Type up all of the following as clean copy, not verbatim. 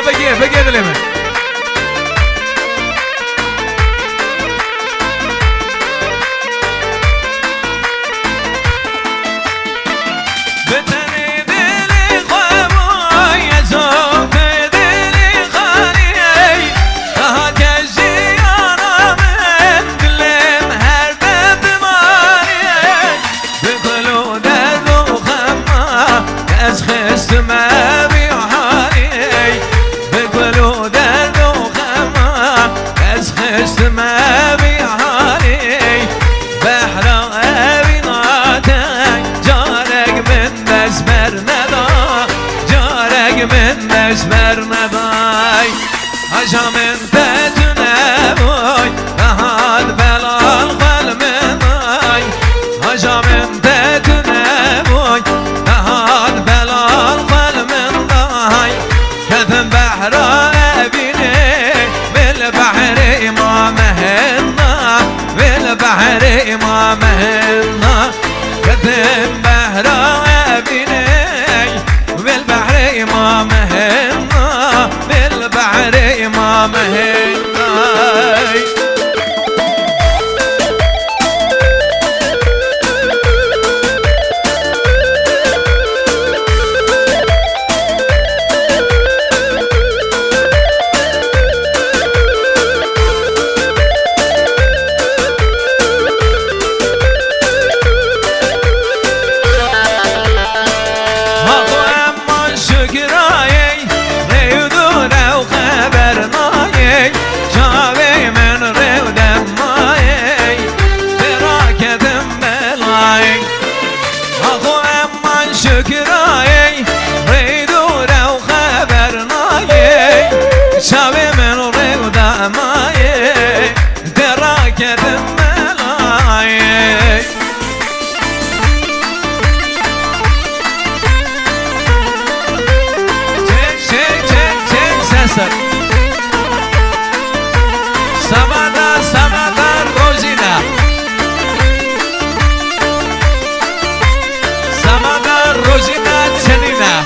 يا بقي دلما من نجمر ندای هجا من تجنبوی هاد بلال خل منای هجا من تجنبوی هاد بلال خل منای كذب بحر أبيني بالبحر ما مهنا بالبحر ما مهنا كذب بحر أبيني بالبحر ما مهنا بالبحر ما مهنا شكراي ريدو لو خبرناي شاوي من ريودا ماي دراك دملاي شك سسر سبادا روزينا روزينا سنينا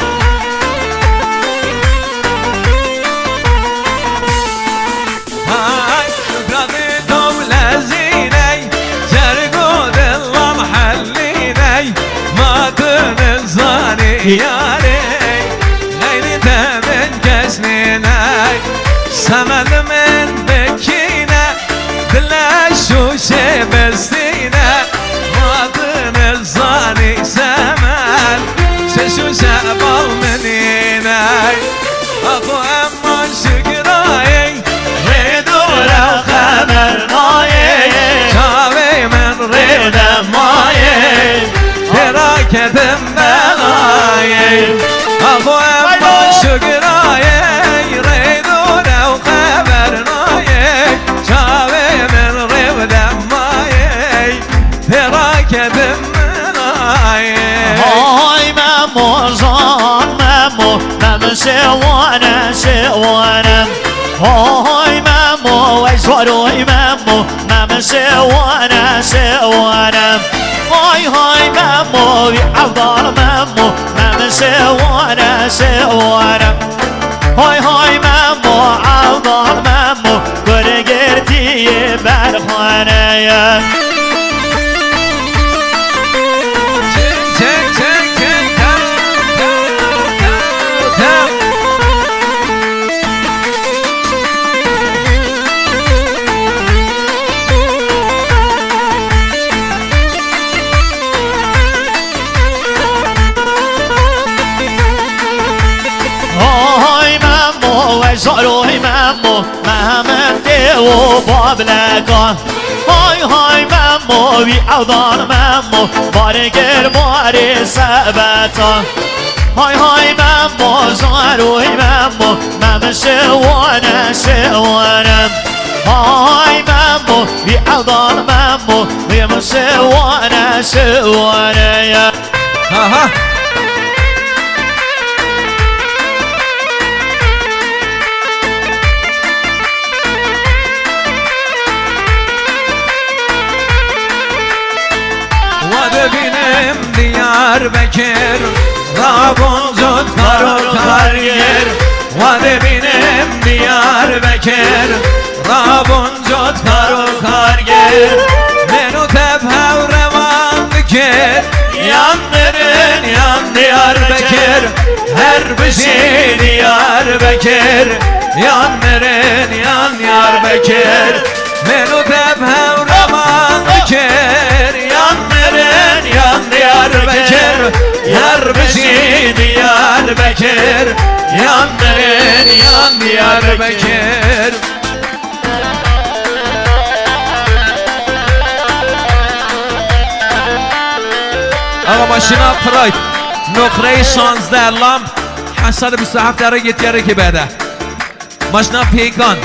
هاي راضي دوم لزيني جرقود الله محليني ما تنزاني ياري غيري تمن كسنيني سمد من بكينا دلاشو شي بستينا ما تنزاني سمد شو شعبال منيناي اخو اما شكراي ريدو لو خبرناي شاوي من ريد ماي تراك دملاي اخو اما شكراي ريدو لو خبرناي شاوي من ريد ماي تراك دملاي هاي مامو زان مامو مامو سوانا هاي مامو ويزوروي مامو مامو سوانا هاي مامو يعبر مامو مامو سوانا هاي مامو عبر مامو قرقرتي بالخوانا يا زاروي مامو مهمتي وبابلكا هاي مامو بيعضان مامو بارقر باري سبتا هاي مامو زاروي مامو مام شوانا هاي مامو بيعضان مامو بيم شوانا يا بینم دیار بکر رابون زود کارو کاریر و بینم bunca karo karger Menu tebhev revan dikir Yanların yan Diyarbakır Her bir şey Diyarbakır Yanların yan Diyarbakır Menu tebhev revan dikir Yanların yan Diyarbakır Her bir şey Diyarbakır Yanların yan Diyarbakır آقا ماشینا پراید نقره 16 لامپ 827 داره گتیاره که بده ماشینا پیکان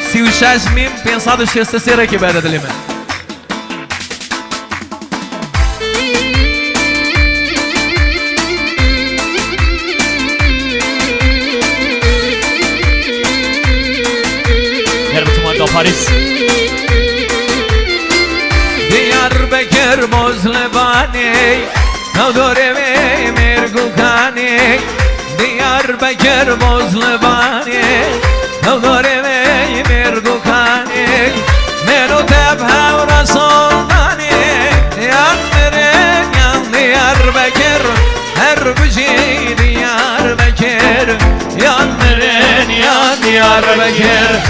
36 میم 563 را که بده دلیمه Herbetuman Paris Diyarbakır Muzlibani Navdoremi Mirgukani Diyarbakır Muzlibani Navdoremi Mirgukani Menu tebhev Rasulani Yanların yan Diyarbakır Her büci Diyarbakır Yanların yan Diyarbakır